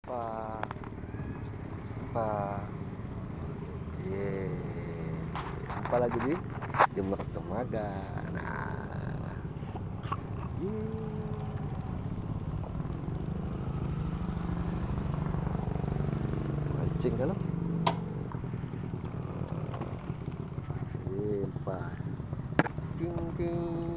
Pak, Pak, ye, apa lagi di jemur temaga. Nah, ye, mancing kalau, ye, Pak, cing cing.